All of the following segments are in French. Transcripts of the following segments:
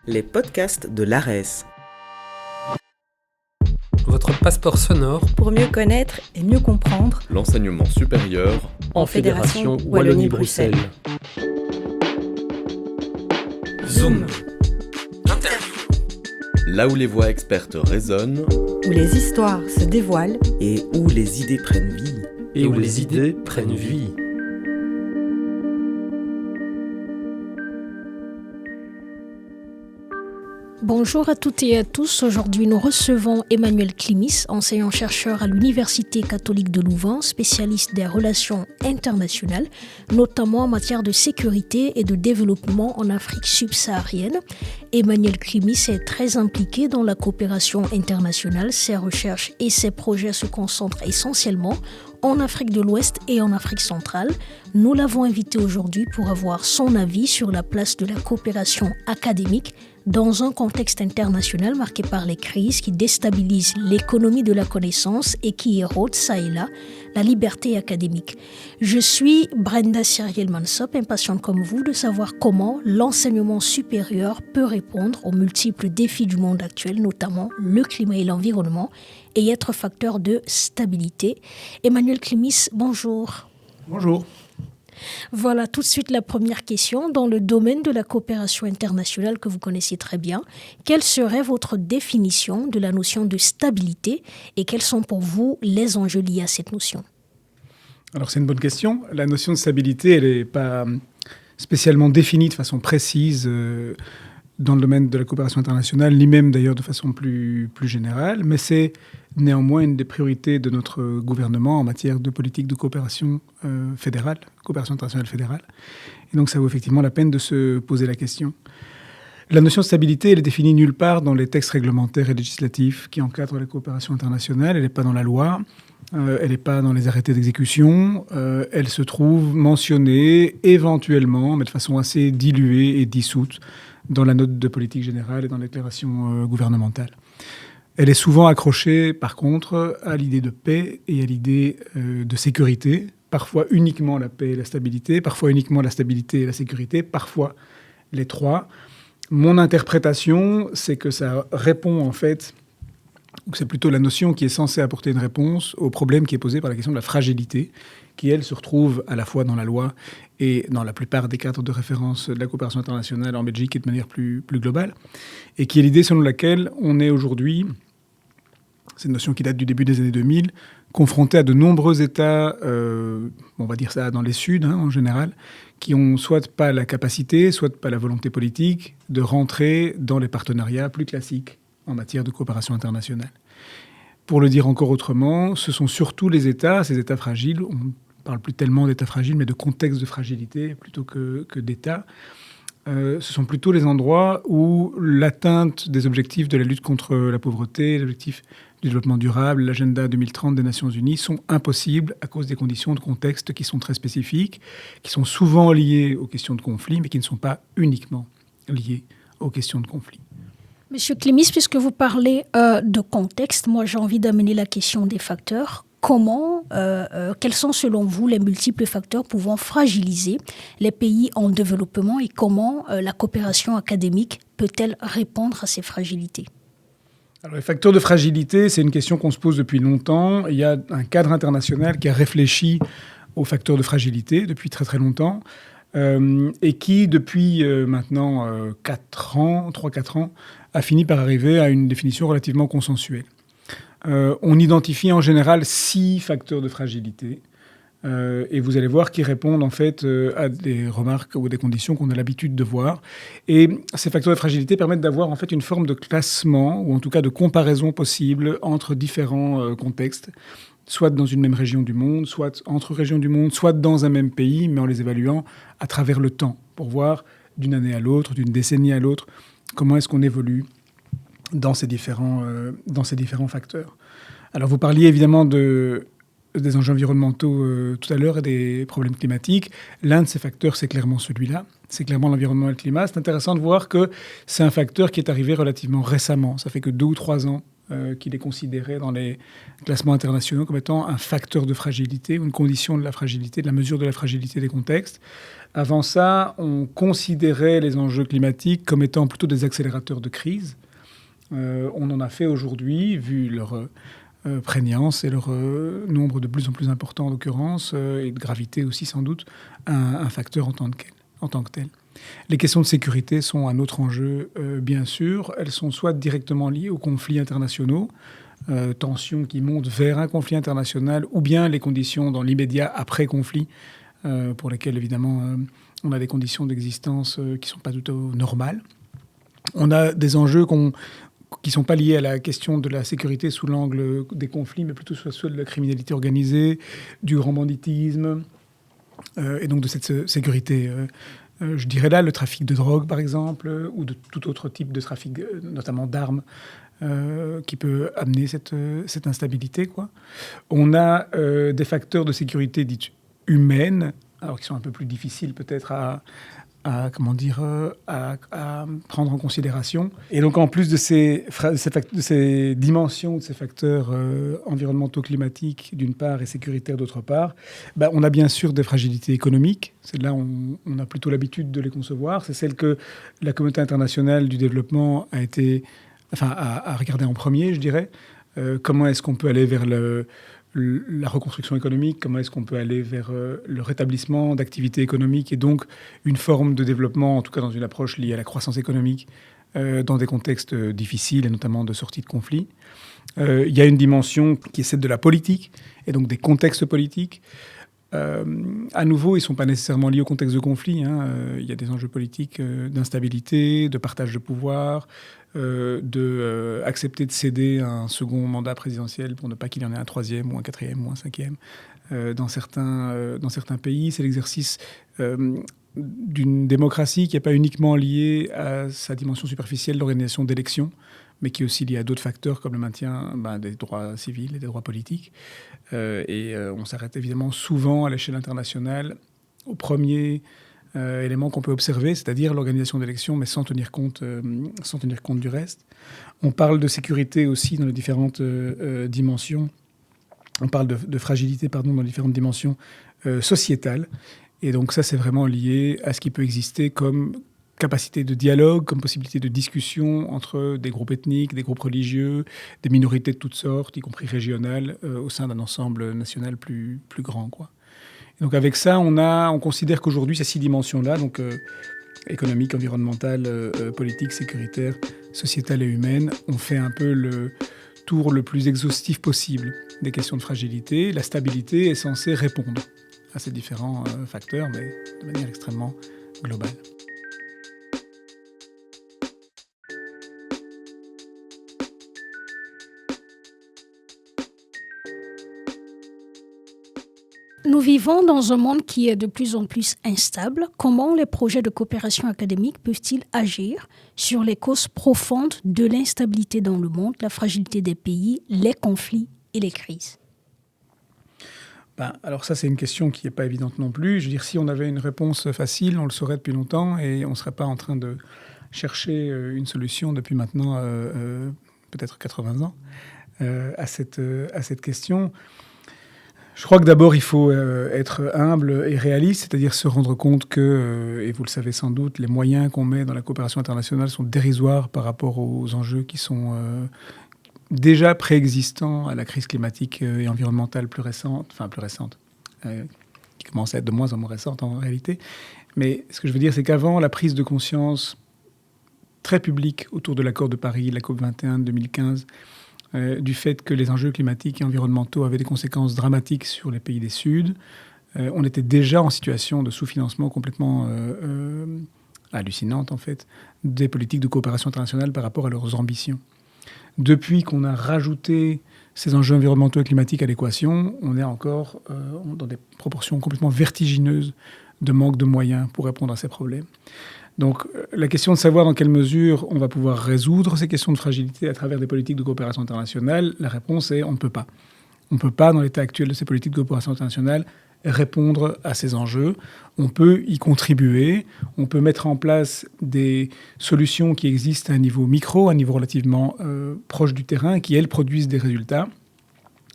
les podcasts de l'ARES. Votre passeport sonore pour mieux connaître et mieux comprendre l'enseignement supérieur en Fédération Wallonie-Bruxelles. Zoom. Là où les voix expertes résonnent, où les histoires se dévoilent Et où les idées prennent vie. Et où les idées prennent vie. Bonjour à toutes et à tous. Aujourd'hui, nous recevons Emmanuel Klimis, enseignant-chercheur à l'Université catholique de Louvain, spécialiste des relations internationales, notamment en matière de sécurité et de développement en Afrique subsaharienne. Emmanuel Klimis est très impliqué dans la coopération internationale. Ses recherches et ses projets se concentrent essentiellement en Afrique de l'Ouest et en Afrique centrale. Nous l'avons invité aujourd'hui pour avoir son avis sur la place de la coopération académique dans un contexte international marqué par les crises qui déstabilisent l'économie de la connaissance et qui érodent, ça et là, la liberté académique. Je suis Brenda Cyriel-Mansop, impatiente comme vous de savoir comment l'enseignement supérieur peut répondre aux multiples défis du monde actuel, notamment le climat et l'environnement, et être facteur de stabilité. Emmanuel Klimis, bonjour. Bonjour. Voilà tout de suite la première question. Dans le domaine de la coopération internationale que vous connaissez très bien, quelle serait votre définition de la notion de stabilité et quels sont pour vous les enjeux liés à cette notion ? Alors c'est une bonne question. La notion de stabilité, elle n'est pas spécialement définie de façon précise dans le domaine de la coopération internationale, ni même d'ailleurs de façon plus générale, mais c'est néanmoins une des priorités de notre gouvernement en matière de politique de coopération fédérale, coopération internationale fédérale. Et donc ça vaut effectivement la peine de se poser la question. La notion de stabilité, elle est définie nulle part dans les textes réglementaires et législatifs qui encadrent la coopération internationale. Elle n'est pas dans la loi, elle n'est pas dans les arrêtés d'exécution. Elle se trouve mentionnée éventuellement, mais de façon assez diluée et dissoute, dans la note de politique générale et dans la déclaration gouvernementale. Elle est souvent accrochée, par contre, à l'idée de paix et à l'idée de sécurité, parfois uniquement la paix et la stabilité, parfois uniquement la stabilité et la sécurité, parfois les trois. Mon interprétation, c'est que ça répond en fait, ou c'est plutôt la notion qui est censée apporter une réponse au problème qui est posé par la question de la fragilité, qui, elle, se retrouve à la fois dans la loi et dans la plupart des cadres de référence de la coopération internationale en Belgique et de manière plus globale, et qui est l'idée selon laquelle on est aujourd'hui, c'est une notion qui date du début des années 2000, confronté à de nombreux États, on va dire ça dans les Suds en général, qui ont soit pas la capacité, soit pas la volonté politique de rentrer dans les partenariats plus classiques en matière de coopération internationale. Pour le dire encore autrement, ce sont surtout les États, ces États fragiles, on ne parle plus tellement d'États fragiles, mais de contexte de fragilité plutôt que d'États. Ce sont plutôt les endroits où l'atteinte des objectifs de la lutte contre la pauvreté, les objectifs du développement durable, l'agenda 2030 des Nations Unies sont impossibles à cause des conditions de contexte qui sont très spécifiques, qui sont souvent liées aux questions de conflit, mais qui ne sont pas uniquement liées aux questions de conflit. Monsieur Klimis, puisque vous parlez de contexte, moi j'ai envie d'amener la question des facteurs. Quels sont selon vous les multiples facteurs pouvant fragiliser les pays en développement et comment la coopération académique peut-elle répondre à ces fragilités ? Alors, les facteurs de fragilité, c'est une question qu'on se pose depuis longtemps. Il y a un cadre international qui a réfléchi aux facteurs de fragilité depuis très très longtemps et qui, depuis maintenant 3-4 ans, a fini par arriver à une définition relativement consensuelle. On identifie en général 6 facteurs de fragilité et vous allez voir qu'ils répondent en fait à des remarques ou des conditions qu'on a l'habitude de voir. Et ces facteurs de fragilité permettent d'avoir en fait une forme de classement ou en tout cas de comparaison possible entre différents contextes, soit dans une même région du monde, soit entre régions du monde, soit dans un même pays, mais en les évaluant à travers le temps pour voir d'une année à l'autre, d'une décennie à l'autre, comment est-ce qu'on évolue dans ces différents facteurs. Alors, vous parliez évidemment des enjeux environnementaux tout à l'heure et des problèmes climatiques. L'un de ces facteurs, c'est clairement celui-là. C'est clairement l'environnement et le climat. C'est intéressant de voir que c'est un facteur qui est arrivé relativement récemment. Ça fait que 2 ou 3 ans qu'il est considéré dans les classements internationaux comme étant un facteur de fragilité ou une condition de la fragilité, de la mesure de la fragilité des contextes. Avant ça, on considérait les enjeux climatiques comme étant plutôt des accélérateurs de crise. On en a fait aujourd'hui, vu leur prégnance et leur nombre de plus en plus important d'occurrences, et de gravité aussi sans doute, un facteur en tant que tel. Les questions de sécurité sont un autre enjeu, bien sûr. Elles sont soit directement liées aux conflits internationaux, tensions qui montent vers un conflit international, ou bien les conditions dans l'immédiat après-conflit, pour lesquelles, évidemment, on a des conditions d'existence qui ne sont pas du tout normales. On a des enjeux qui ne sont pas liés à la question de la sécurité sous l'angle des conflits, mais plutôt sous de la criminalité organisée, du grand banditisme, et donc de cette sécurité. Je dirais là le trafic de drogue, par exemple, ou de tout autre type de trafic, notamment d'armes, qui peut amener cette instabilité, quoi. On a des facteurs de sécurité dites humaines, alors qui sont un peu plus difficiles peut-être à prendre en considération. Et donc, en plus de ces dimensions, de ces facteurs environnementaux, climatiques, d'une part, et sécuritaires, d'autre part, on a bien sûr des fragilités économiques. C'est là où on a plutôt l'habitude de les concevoir. C'est celle que la communauté internationale du développement a regardé en premier, je dirais. Comment est-ce qu'on peut aller vers la reconstruction économique, comment est-ce qu'on peut aller vers le rétablissement d'activités économiques et donc une forme de développement, en tout cas dans une approche liée à la croissance économique, dans des contextes difficiles et notamment de sortie de conflits. Il y a une dimension qui est celle de la politique et donc des contextes politiques. À nouveau, ils ne sont pas nécessairement liés au contexte de conflit. Il y a des enjeux politiques d'instabilité, de partage de pouvoir, accepter de céder un second mandat présidentiel pour ne pas qu'il y en ait un troisième ou un quatrième ou un cinquième. Dans certains pays, c'est l'exercice d'une démocratie qui n'est pas uniquement liée à sa dimension superficielle de l'organisation d'élections, mais qui est aussi liée à d'autres facteurs comme le maintien des droits civils et des droits politiques. On s'arrête évidemment souvent à l'échelle internationale au premier élément qu'on peut observer, c'est-à-dire l'organisation d'élections, mais sans tenir compte du reste. On parle de sécurité aussi dans les différentes dimensions. On parle de fragilité, dans les différentes dimensions sociétales. Et donc ça, c'est vraiment lié à ce qui peut exister comme capacité de dialogue, comme possibilité de discussion entre des groupes ethniques, des groupes religieux, des minorités de toutes sortes, y compris régionales, au sein d'un ensemble national plus grand, quoi. Et donc avec ça, on considère qu'aujourd'hui, ces 6 dimensions-là, donc économique, environnementale, politique, sécuritaire, sociétale et humaine, on fait un peu le tour le plus exhaustif possible des questions de fragilité. La stabilité est censée répondre à ces différents facteurs, mais de manière extrêmement globale. Nous vivons dans un monde qui est de plus en plus instable. Comment les projets de coopération académique peuvent-ils agir sur les causes profondes de l'instabilité dans le monde, la fragilité des pays, les conflits et les crises ? Alors ça, c'est une question qui n'est pas évidente non plus. Je veux dire, si on avait une réponse facile, on le saurait depuis longtemps et on ne serait pas en train de chercher une solution depuis maintenant peut-être 80 ans à cette question. Je crois que d'abord, il faut être humble et réaliste, c'est-à-dire se rendre compte que, et vous le savez sans doute, les moyens qu'on met dans la coopération internationale sont dérisoires par rapport aux enjeux qui sont déjà préexistants à la crise climatique et environnementale plus récente, qui commence à être de moins en moins récente en réalité. Mais ce que je veux dire, c'est qu'avant, la prise de conscience très publique autour de l'accord de Paris, la COP21 de 2015, du fait que les enjeux climatiques et environnementaux avaient des conséquences dramatiques sur les pays des Suds. On était déjà en situation de sous-financement complètement hallucinante, en fait, des politiques de coopération internationale par rapport à leurs ambitions. Depuis qu'on a rajouté ces enjeux environnementaux et climatiques à l'équation, on est encore dans des proportions complètement vertigineuses de manque de moyens pour répondre à ces problèmes. Donc, la question de savoir dans quelle mesure on va pouvoir résoudre ces questions de fragilité à travers des politiques de coopération internationale, la réponse est on ne peut pas. On ne peut pas, dans l'état actuel de ces politiques de coopération internationale, répondre à ces enjeux. On peut y contribuer, on peut mettre en place des solutions qui existent à un niveau micro, à un niveau relativement proche du terrain, qui, elles, produisent des résultats.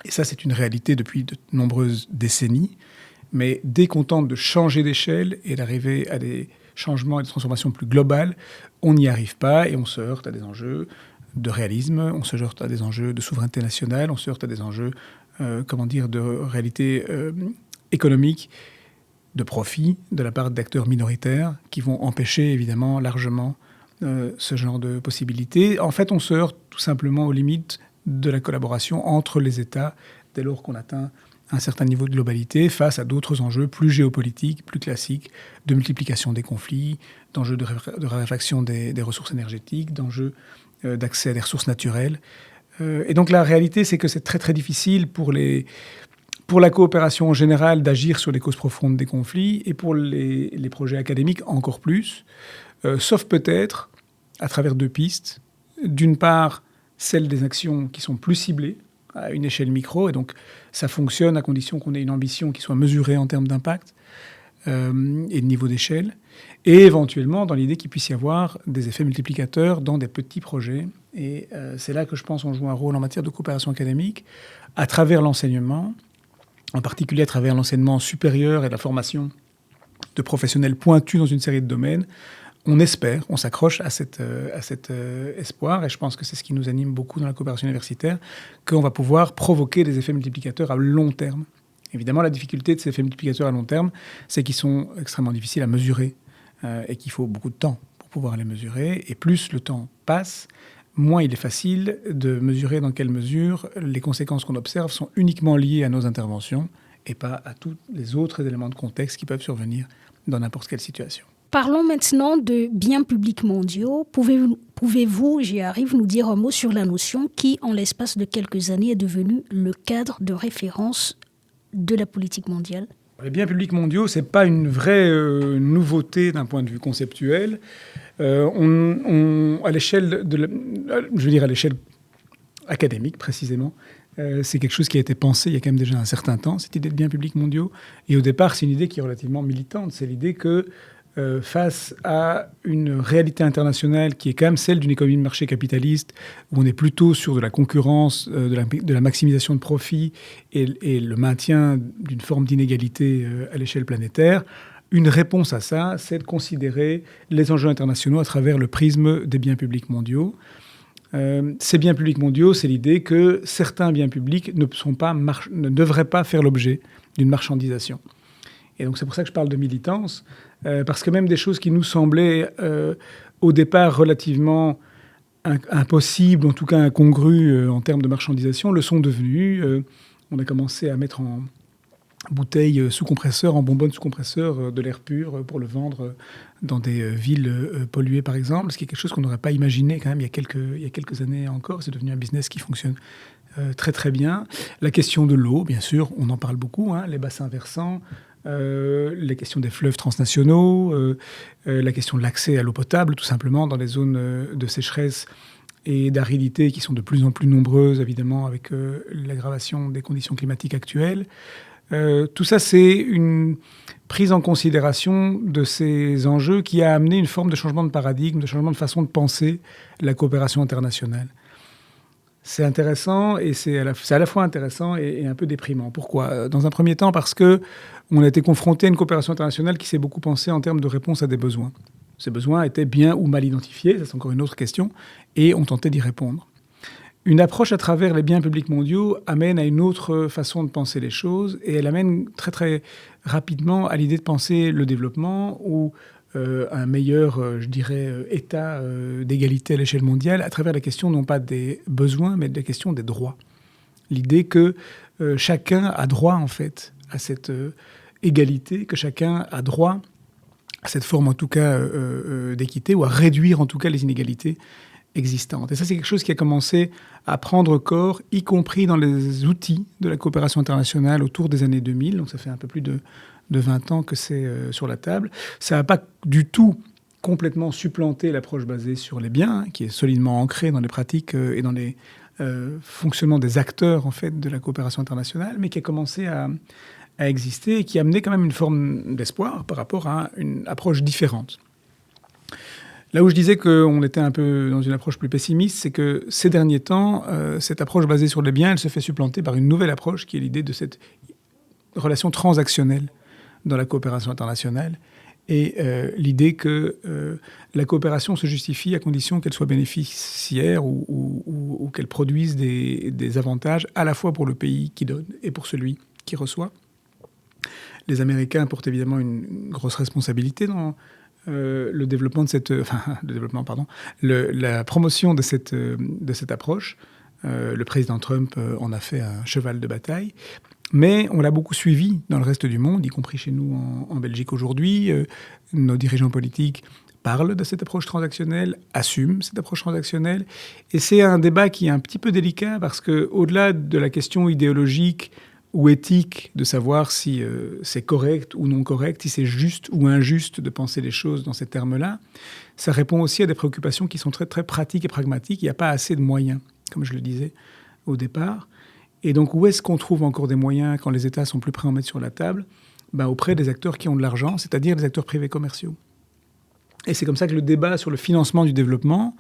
Et ça, c'est une réalité depuis de nombreuses décennies. Mais dès qu'on tente de changer d'échelle et d'arriver à des changements et des transformations plus globales, on n'y arrive pas et on se heurte à des enjeux de réalisme, on se heurte à des enjeux de souveraineté nationale, on se heurte à des enjeux de réalité économique, de profit de la part d'acteurs minoritaires qui vont empêcher évidemment largement ce genre de possibilités. En fait, on se heurte tout simplement aux limites de la collaboration entre les États dès lors qu'on atteint un certain niveau de globalité face à d'autres enjeux plus géopolitiques, plus classiques, de multiplication des conflits, d'enjeux de raréfaction des ressources énergétiques, d'enjeux d'accès à des ressources naturelles. Et donc la réalité, c'est que c'est très très difficile pour la coopération en général d'agir sur les causes profondes des conflits et pour les projets académiques encore plus, sauf peut-être à travers deux pistes. D'une part, celle des actions qui sont plus ciblées à une échelle micro, et donc ça fonctionne à condition qu'on ait une ambition qui soit mesurée en termes d'impact et de niveau d'échelle, et éventuellement dans l'idée qu'il puisse y avoir des effets multiplicateurs dans des petits projets. Et c'est là que je pense qu'on joue un rôle en matière de coopération académique, à travers l'enseignement, en particulier à travers l'enseignement supérieur et la formation de professionnels pointus dans une série de domaines. On espère, on s'accroche à cet espoir, et je pense que c'est ce qui nous anime beaucoup dans la coopération universitaire, qu'on va pouvoir provoquer des effets multiplicateurs à long terme. Évidemment, la difficulté de ces effets multiplicateurs à long terme, c'est qu'ils sont extrêmement difficiles à mesurer et qu'il faut beaucoup de temps pour pouvoir les mesurer. Et plus le temps passe, moins il est facile de mesurer dans quelle mesure les conséquences qu'on observe sont uniquement liées à nos interventions et pas à tous les autres éléments de contexte qui peuvent survenir dans n'importe quelle situation. Parlons maintenant de biens publics mondiaux. Pouvez-vous, j'y arrive, nous dire un mot sur la notion qui, en l'espace de quelques années, est devenue le cadre de référence de la politique mondiale ? Les biens publics mondiaux, ce n'est pas une vraie nouveauté d'un point de vue conceptuel. À l'échelle à l'échelle académique précisément, c'est quelque chose qui a été pensé il y a quand même déjà un certain temps, cette idée de biens publics mondiaux. Et au départ, c'est une idée qui est relativement militante. C'est l'idée que face à une réalité internationale qui est quand même celle d'une économie de marché capitaliste, où on est plutôt sur de la concurrence, de la maximisation de profit et le maintien d'une forme d'inégalité à l'échelle planétaire, une réponse à ça, c'est de considérer les enjeux internationaux à travers le prisme des biens publics mondiaux. Ces biens publics mondiaux, c'est l'idée que certains biens publics ne devraient pas faire l'objet d'une marchandisation. Et donc c'est pour ça que je parle de militance, parce que même des choses qui nous semblaient au départ relativement impossibles, en tout cas incongrues en termes de marchandisation, le sont devenues. On a commencé à mettre en bouteilles sous compresseur, en bonbonnes sous compresseur, de l'air pur pour le vendre dans des villes polluées par exemple, ce qui est quelque chose qu'on n'aurait pas imaginé quand même il y a quelques années encore. C'est devenu un business qui fonctionne très très bien. La question de l'eau, bien sûr, on en parle beaucoup, les bassins versants, les questions des fleuves transnationaux, la question de l'accès à l'eau potable, tout simplement, dans les zones de sécheresse et d'aridité qui sont de plus en plus nombreuses, évidemment, avec l'aggravation des conditions climatiques actuelles. Tout ça, c'est une prise en considération de ces enjeux qui a amené une forme de changement de paradigme, de changement de façon de penser la coopération internationale. C'est intéressant et c'est à la fois intéressant et un peu déprimant. Pourquoi ? Dans un premier temps, parce qu'on a été confronté à une coopération internationale qui s'est beaucoup pensée en termes de réponse à des besoins. Ces besoins étaient bien ou mal identifiés, ça c'est encore une autre question, et on tentait d'y répondre. Une approche à travers les biens publics mondiaux amène à une autre façon de penser les choses, et elle amène très très rapidement à l'idée de penser le développement ou un meilleur, état d'égalité à l'échelle mondiale à travers la question non pas des besoins, mais de la question des droits. L'idée que chacun a droit, en fait, à cette égalité, que chacun a droit à cette forme, en tout cas, d'équité, ou à réduire, en tout cas, les inégalités existantes. Et ça, c'est quelque chose qui a commencé à prendre corps, y compris dans les outils de la coopération internationale autour des années 2000. Donc ça fait un peu plus de 20 ans que c'est sur la table. Ça n'a pas du tout complètement supplanté l'approche basée sur les biens, qui est solidement ancrée dans les pratiques et dans les fonctionnements des acteurs en fait, de la coopération internationale, mais qui a commencé à exister et qui amenait quand même une forme d'espoir par rapport à une approche différente. Là où je disais qu'on était un peu dans une approche plus pessimiste, c'est que ces derniers temps, cette approche basée sur les biens, elle se fait supplanter par une nouvelle approche qui est l'idée de cette relation transactionnelle dans la coopération internationale et l'idée que la coopération se justifie à condition qu'elle soit bénéficiaire ou qu'elle produise des avantages à la fois pour le pays qui donne et pour celui qui reçoit. Les Américains portent évidemment une grosse responsabilité dans le développement de la promotion de cette approche. Le président Trump en a fait un cheval de bataille. Mais on l'a beaucoup suivi dans le reste du monde, y compris chez nous en Belgique aujourd'hui. Nos dirigeants politiques parlent de cette approche transactionnelle, assument cette approche transactionnelle. Et c'est un débat qui est un petit peu délicat parce qu'au-delà de la question idéologique ou éthique de savoir si c'est correct ou non correct, si c'est juste ou injuste de penser les choses dans ces termes-là, ça répond aussi à des préoccupations qui sont très, très pratiques et pragmatiques. Il n'y a pas assez de moyens, comme je le disais au départ. Et donc, où est-ce qu'on trouve encore des moyens quand les États sont plus prêts à en mettre sur la table ? Auprès des acteurs qui ont de l'argent, c'est-à-dire les acteurs privés commerciaux. Et c'est comme ça que le débat sur le financement du développement,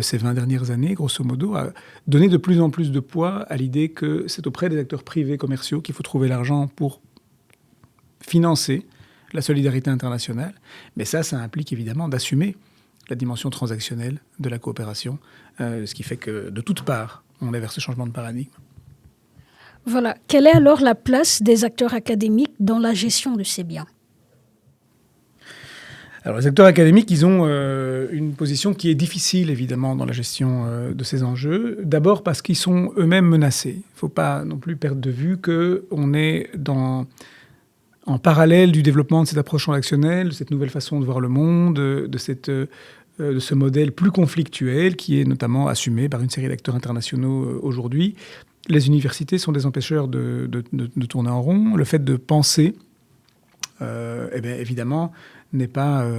ces 20 dernières années, grosso modo, a donné de plus en plus de poids à l'idée que c'est auprès des acteurs privés commerciaux qu'il faut trouver l'argent pour financer la solidarité internationale. Mais ça implique évidemment d'assumer la dimension transactionnelle de la coopération, ce qui fait que de toutes parts, on est vers ce changement de paradigme. Voilà. Quelle est alors la place des acteurs académiques dans la gestion de ces biens ? Alors, les acteurs académiques, ils ont une position qui est difficile, évidemment, dans la gestion de ces enjeux. D'abord parce qu'ils sont eux-mêmes menacés. Il ne faut pas non plus perdre de vue qu'on est en parallèle du développement de cette approche transactionnelle, de cette nouvelle façon de voir le monde, de ce modèle plus conflictuel qui est notamment assumé par une série d'acteurs internationaux aujourd'hui. Les universités sont des empêcheurs de tourner en rond. Le fait de penser, évidemment, n'est pas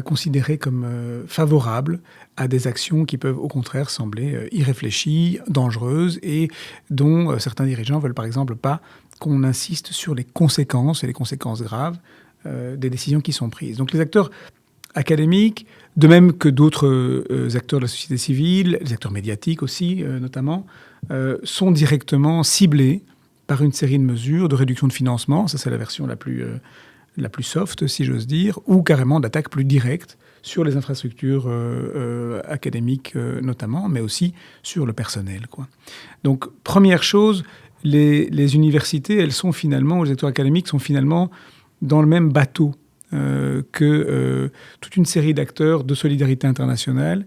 considéré comme favorable à des actions qui peuvent au contraire sembler irréfléchies, dangereuses et dont certains dirigeants veulent par exemple pas qu'on insiste sur les conséquences et les conséquences graves des décisions qui sont prises. Donc les acteurs académiques, de même que d'autres acteurs de la société civile, les acteurs médiatiques aussi notamment, sont directement ciblés par une série de mesures de réduction de financement, ça c'est la version la plus soft, si j'ose dire, ou carrément d'attaques plus directes sur les infrastructures académiques notamment, mais aussi sur le personnel, quoi. Donc, première chose, les universités, elles sont finalement, les acteurs académiques sont finalement dans le même bateau que toute une série d'acteurs de solidarité internationale,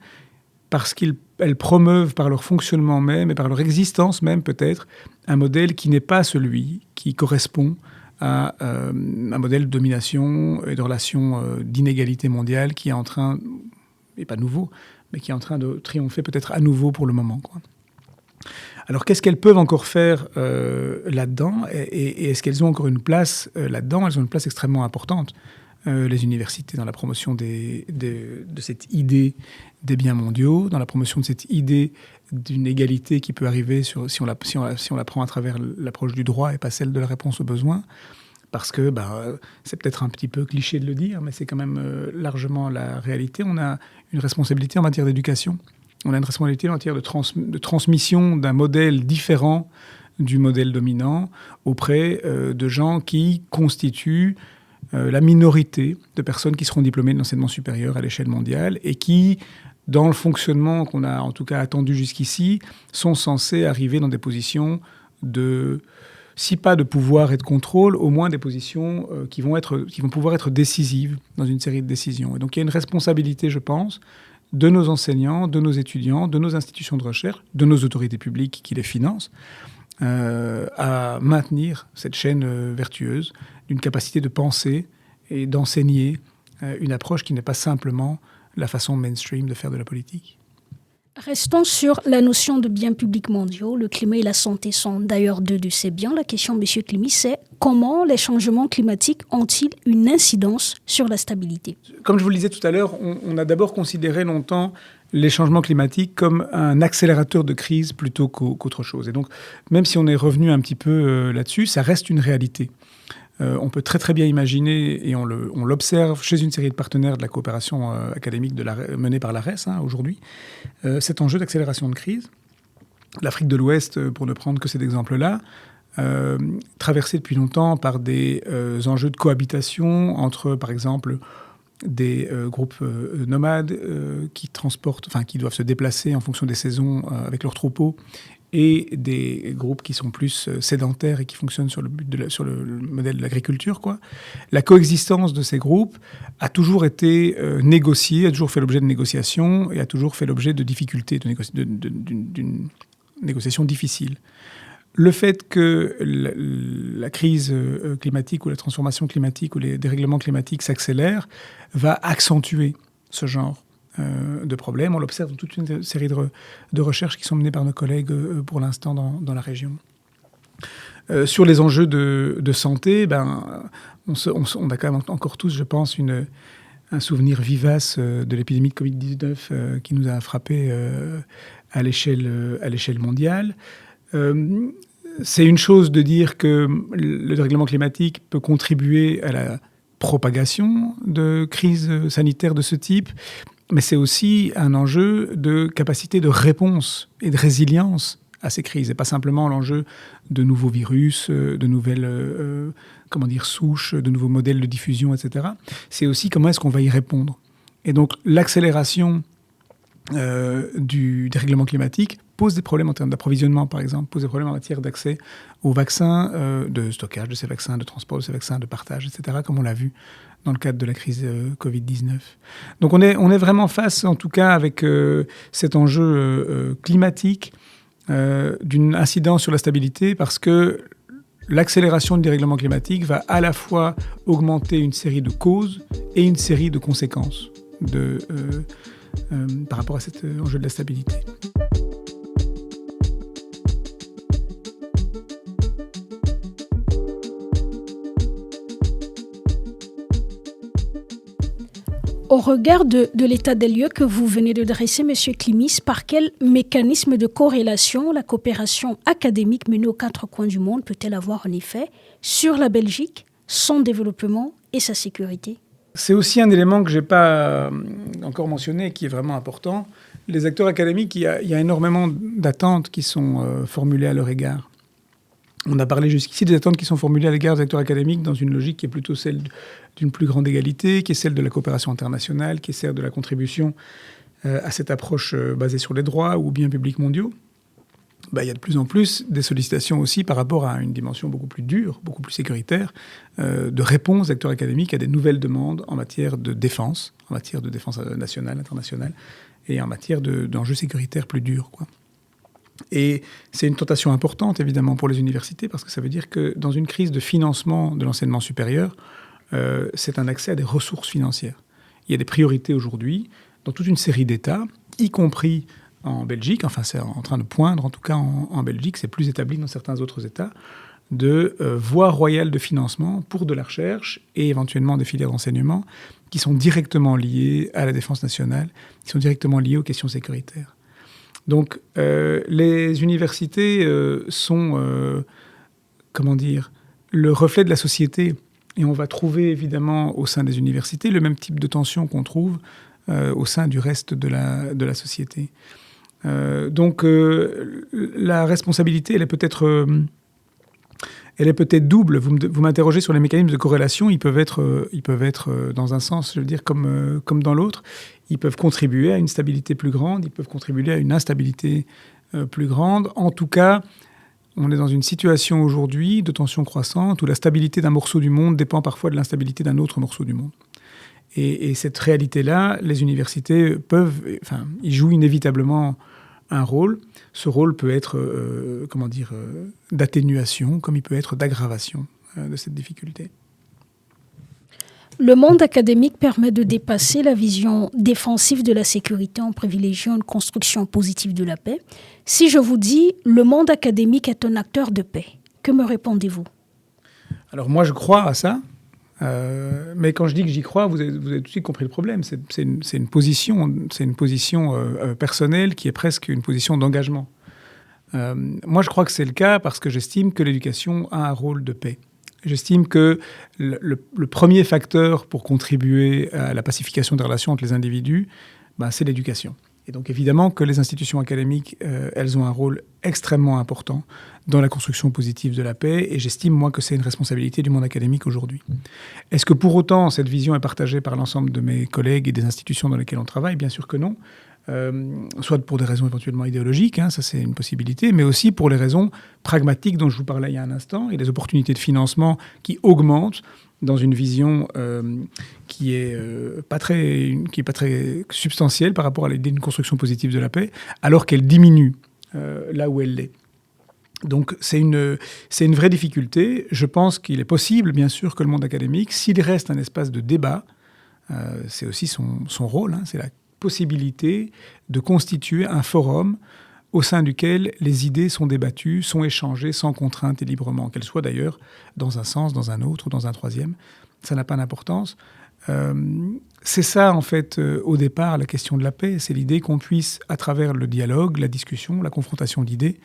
parce qu'elles promeuvent par leur fonctionnement même et par leur existence même peut-être un modèle qui n'est pas celui qui correspond à un modèle de domination et de relations d'inégalité mondiale qui est en train, et pas nouveau, mais qui est en train de triompher peut-être à nouveau pour le moment, quoi. Alors qu'est-ce qu'elles peuvent encore faire là-dedans et est-ce qu'elles ont encore une place là-dedans ? Elles ont une place extrêmement importante, les universités, dans la promotion de cette idée des biens mondiaux, dans la promotion de cette idée d'une égalité qui peut arriver si on la prend à travers l'approche du droit et pas celle de la réponse aux besoins. Parce que c'est peut-être un petit peu cliché de le dire, mais c'est quand même largement la réalité. On a une responsabilité en matière d'éducation. On a une responsabilité en matière de transmission d'un modèle différent du modèle dominant auprès de gens qui constituent la minorité de personnes qui seront diplômées de l'enseignement supérieur à l'échelle mondiale et qui, dans le fonctionnement qu'on a en tout cas attendu jusqu'ici, sont censés arriver dans des positions si pas de pouvoir et de contrôle, au moins des positions qui vont pouvoir être décisives dans une série de décisions. Et donc il y a une responsabilité, je pense, de nos enseignants, de nos étudiants, de nos institutions de recherche, de nos autorités publiques qui les financent, à maintenir cette chaîne vertueuse d'une capacité de penser et d'enseigner une approche qui n'est pas simplement la façon mainstream de faire de la politique. Restons sur la notion de biens publics mondiaux. Le climat et la santé sont d'ailleurs deux de ces biens. La question, M. Climy, c'est comment les changements climatiques ont-ils une incidence sur la stabilité ? Comme je vous le disais tout à l'heure, on a d'abord considéré longtemps les changements climatiques comme un accélérateur de crise plutôt qu'autre chose. Et donc, même si on est revenu un petit peu là-dessus, ça reste une réalité. On peut très très bien imaginer, et on l'observe chez une série de partenaires de la coopération académique menée par l'ARES aujourd'hui, cet enjeu d'accélération de crise. L'Afrique de l'Ouest, pour ne prendre que cet exemple-là, traversée depuis longtemps par des enjeux de cohabitation entre, par exemple, des groupes nomades qui doivent se déplacer en fonction des saisons avec leurs troupeaux, et des groupes qui sont plus sédentaires et qui fonctionnent sur le modèle de l'agriculture, quoi. La coexistence de ces groupes a toujours été négociée, a toujours fait l'objet de négociations et a toujours fait l'objet de difficultés, d'une négociation difficile. Le fait que la crise climatique ou la transformation climatique ou les dérèglements climatiques s'accélèrent va accentuer ce genre de problèmes. On l'observe dans toute une série de recherches qui sont menées par nos collègues pour l'instant dans la région. Sur les enjeux de santé, on a quand même encore tous, je pense, un souvenir vivace de l'épidémie de Covid-19 qui nous a frappés à l'échelle mondiale. C'est une chose de dire que le dérèglement climatique peut contribuer à la propagation de crises sanitaires de ce type, mais c'est aussi un enjeu de capacité de réponse et de résilience à ces crises, et pas simplement l'enjeu de nouveaux virus, de nouvelles souches, de nouveaux modèles de diffusion, etc. C'est aussi comment est-ce qu'on va y répondre. Et donc l'accélération du dérèglement climatique pose des problèmes en termes d'approvisionnement, par exemple, pose des problèmes en matière d'accès aux vaccins, de stockage de ces vaccins, de transport de ces vaccins, de partage, etc., comme on l'a vu dans le cadre de la crise Covid-19. Donc on est vraiment face, en tout cas, avec cet enjeu climatique, d'une incidence sur la stabilité, parce que l'accélération du dérèglement climatique va à la fois augmenter une série de causes et une série de conséquences par rapport à cet enjeu de la stabilité. Au regard de l'état des lieux que vous venez de dresser, M. Klimis, par quel mécanisme de corrélation la coopération académique menée aux quatre coins du monde peut-elle avoir un effet sur la Belgique, son développement et sa sécurité ? C'est aussi un élément que je n'ai pas encore mentionné, qui est vraiment important. Les acteurs académiques, il y a énormément d'attentes qui sont formulées à leur égard. On a parlé jusqu'ici des attentes qui sont formulées à l'égard des acteurs académiques dans une logique qui est plutôt celle d'une plus grande égalité, qui est celle de la coopération internationale, qui est celle de la contribution à cette approche basée sur les droits ou biens publics mondiaux. Il y a de plus en plus des sollicitations aussi par rapport à une dimension beaucoup plus dure, beaucoup plus sécuritaire, de réponse d'acteurs académiques à des nouvelles demandes en matière de défense nationale, internationale, et en matière d'enjeux sécuritaires plus durs, quoi. Et c'est une tentation importante, évidemment, pour les universités, parce que ça veut dire que dans une crise de financement de l'enseignement supérieur, c'est un accès à des ressources financières. Il y a des priorités aujourd'hui dans toute une série d'États, y compris en Belgique, enfin c'est en train de poindre, en tout cas en Belgique, c'est plus établi dans certains autres États, de voies royales de financement pour de la recherche et éventuellement des filières d'enseignement qui sont directement liées à la défense nationale, qui sont directement liées aux questions sécuritaires. Donc, les universités sont, le reflet de la société. Et on va trouver, évidemment, au sein des universités, le même type de tension qu'on trouve au sein du reste de la société. Donc, la responsabilité, elle est peut-être double. Vous m'interrogez sur les mécanismes de corrélation. Ils peuvent être dans un sens, je veux dire, comme dans l'autre. Ils peuvent contribuer à une stabilité plus grande, ils peuvent contribuer à une instabilité plus grande. En tout cas, on est dans une situation aujourd'hui de tension croissante où la stabilité d'un morceau du monde dépend parfois de l'instabilité d'un autre morceau du monde. Et cette réalité-là, les universités ils jouent inévitablement un rôle. Ce rôle peut être, d'atténuation, comme il peut être d'aggravation de cette difficulté. Le monde académique permet de dépasser la vision défensive de la sécurité en privilégiant une construction positive de la paix. Si je vous dis « le monde académique est un acteur de paix », que me répondez-vous ? Alors moi, je crois à ça. Mais quand je dis que j'y crois, vous avez tout de suite compris le problème. C'est une position personnelle qui est presque une position d'engagement. Moi, je crois que c'est le cas parce que j'estime que l'éducation a un rôle de paix. J'estime que le premier facteur pour contribuer à la pacification des relations entre les individus, c'est l'éducation. Et donc évidemment que les institutions académiques, elles ont un rôle extrêmement important dans la construction positive de la paix, et j'estime, moi, que c'est une responsabilité du monde académique aujourd'hui. Est-ce que pour autant cette vision est partagée par l'ensemble de mes collègues et des institutions dans lesquelles on travaille? Bien sûr que non. Soit pour des raisons éventuellement idéologiques, ça c'est une possibilité, mais aussi pour les raisons pragmatiques dont je vous parlais il y a un instant, et les opportunités de financement qui augmentent dans une vision qui est pas très substantielle par rapport à l'idée d'une construction positive de la paix, alors qu'elle diminue là où elle l'est. Donc c'est une vraie difficulté. Je pense qu'il est possible, bien sûr, que le monde académique, s'il reste un espace de débat, c'est aussi son rôle, c'est la possibilité de constituer un forum au sein duquel les idées sont débattues, sont échangées sans contrainte et librement, qu'elles soient d'ailleurs dans un sens, dans un autre ou dans un troisième. Ça n'a pas d'importance. C'est ça, en fait, au départ, la question de la paix. C'est l'idée qu'on puisse, à travers le dialogue, la discussion, la confrontation d'idées,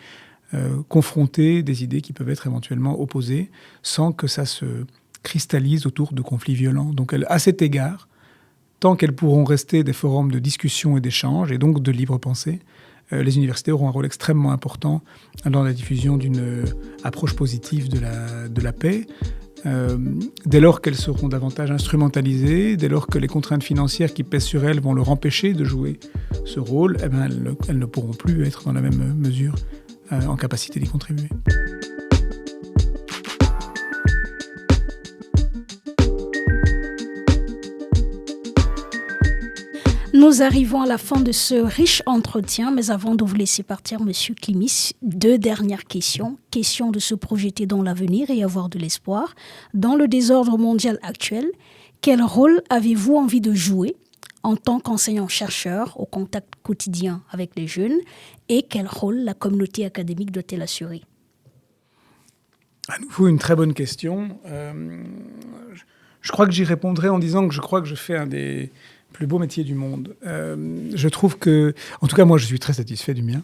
confronter des idées qui peuvent être éventuellement opposées sans que ça se cristallise autour de conflits violents. Donc, à cet égard, tant qu'elles pourront rester des forums de discussion et d'échange, et donc de libre pensée, les universités auront un rôle extrêmement important dans la diffusion d'une approche positive de la paix. Dès lors qu'elles seront davantage instrumentalisées, dès lors que les contraintes financières qui pèsent sur elles vont leur empêcher de jouer ce rôle, elles ne pourront plus être dans la même mesure en capacité d'y contribuer. Nous arrivons à la fin de ce riche entretien, mais avant de vous laisser partir, Monsieur Klimis, 2 dernières questions. Question de se projeter dans l'avenir et avoir de l'espoir. Dans le désordre mondial actuel, quel rôle avez-vous envie de jouer en tant qu'enseignant-chercheur au contact quotidien avec les jeunes, et quel rôle la communauté académique doit-elle assurer? À nouveau, une très bonne question. Je crois que j'y répondrai en disant que je crois que je fais un des plus beaux métiers du monde. Je trouve que, en tout cas, moi, je suis très satisfait du mien.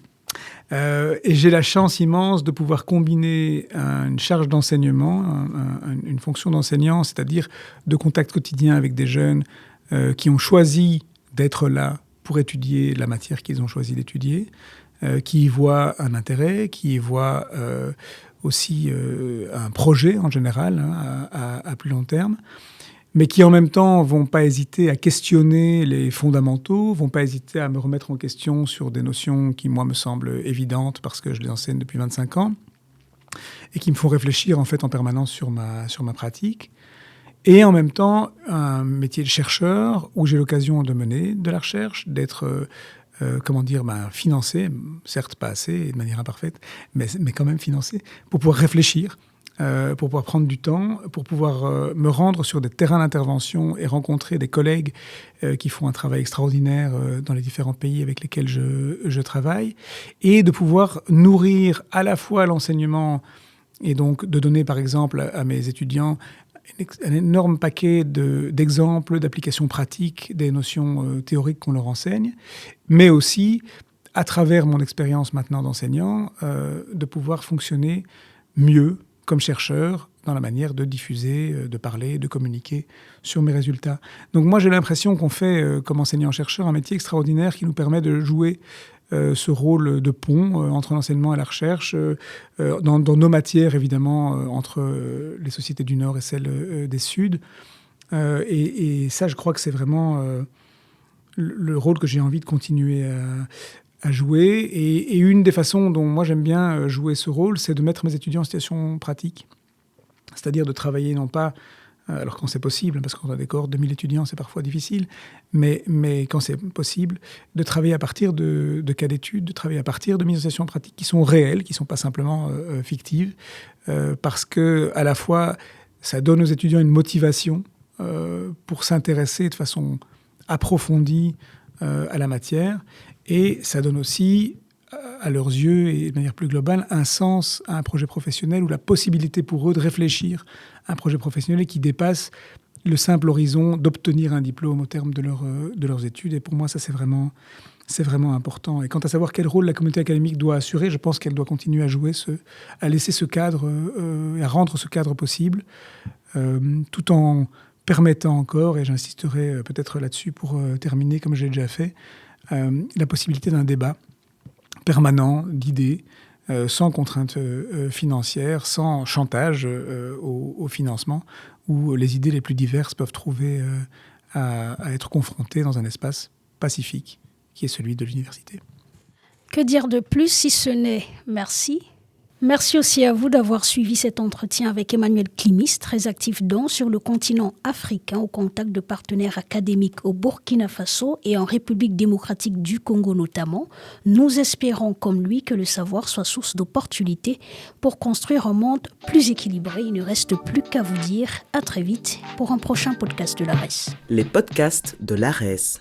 Et j'ai la chance immense de pouvoir combiner une charge d'enseignement, une fonction d'enseignant, c'est-à-dire de contact quotidien avec des jeunes qui ont choisi d'être là pour étudier la matière qu'ils ont choisi d'étudier, qui y voient un intérêt, qui y voient aussi un projet en général à plus long terme, mais qui en même temps vont pas hésiter à questionner les fondamentaux, vont pas hésiter à me remettre en question sur des notions qui, moi, me semblent évidentes parce que je les enseigne depuis 25 ans, et qui me font réfléchir en fait en permanence sur ma pratique. Et en même temps, un métier de chercheur où j'ai l'occasion de mener de la recherche, d'être financé, certes pas assez et de manière imparfaite, mais quand même financé, pour pouvoir réfléchir, pour pouvoir prendre du temps, pour pouvoir me rendre sur des terrains d'intervention et rencontrer des collègues qui font un travail extraordinaire dans les différents pays avec lesquels je travaille, et de pouvoir nourrir à la fois l'enseignement et donc de donner par exemple à mes étudiants un énorme paquet d'exemples, d'applications pratiques, des notions théoriques qu'on leur enseigne, mais aussi, à travers mon expérience maintenant d'enseignant, de pouvoir fonctionner mieux comme chercheur dans la manière de diffuser, de parler, de communiquer sur mes résultats. Donc moi, j'ai l'impression qu'on fait, comme enseignant-chercheur, un métier extraordinaire qui nous permet de jouer ce rôle de pont entre l'enseignement et la recherche, dans nos matières, évidemment, entre les sociétés du Nord et celles des Suds. Et ça, je crois que c'est vraiment le rôle que j'ai envie de continuer à jouer. Et une des façons dont moi j'aime bien jouer ce rôle, c'est de mettre mes étudiants en situation pratique. C'est-à-dire de travailler non pas, alors quand c'est possible, parce qu'on a des cohortes de 1000 étudiants, c'est parfois difficile, mais quand c'est possible, de travailler à partir de cas d'études, de travailler à partir de mises en situation pratique qui sont réelles, qui ne sont pas simplement fictives, parce que à la fois, ça donne aux étudiants une motivation pour s'intéresser de façon approfondie à la matière, et ça donne aussi, à leurs yeux et de manière plus globale, un sens à un projet professionnel ou la possibilité pour eux de réfléchir à un projet professionnel qui dépasse le simple horizon d'obtenir un diplôme au terme de leurs études. Et pour moi, ça, c'est vraiment important. Et quant à savoir quel rôle la communauté académique doit assurer, je pense qu'elle doit continuer à jouer, à laisser ce cadre, à rendre ce cadre possible, tout en permettant encore, et j'insisterai peut-être là-dessus pour terminer, comme je l'ai déjà fait, la possibilité d'un débat permanent d'idées, sans contrainte financière, sans chantage au financement, où les idées les plus diverses peuvent trouver à être confrontées dans un espace pacifique, qui est celui de l'université. Que dire de plus si ce n'est merci ? Merci aussi à vous d'avoir suivi cet entretien avec Emmanuel Klimis, très actif sur le continent africain, au contact de partenaires académiques au Burkina Faso et en République démocratique du Congo notamment. Nous espérons, comme lui, que le savoir soit source d'opportunités pour construire un monde plus équilibré. Il ne reste plus qu'à vous dire à très vite pour un prochain podcast de l'ARES. Les podcasts de l'ARES.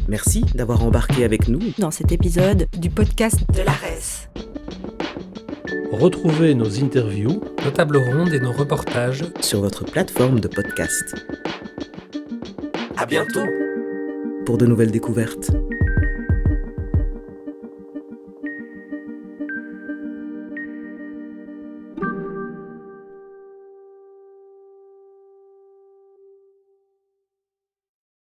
Merci d'avoir embarqué avec nous dans cet épisode du podcast de l'ARES. Retrouvez nos interviews, nos tables rondes et nos reportages sur votre plateforme de podcast. À bientôt Pour de nouvelles découvertes.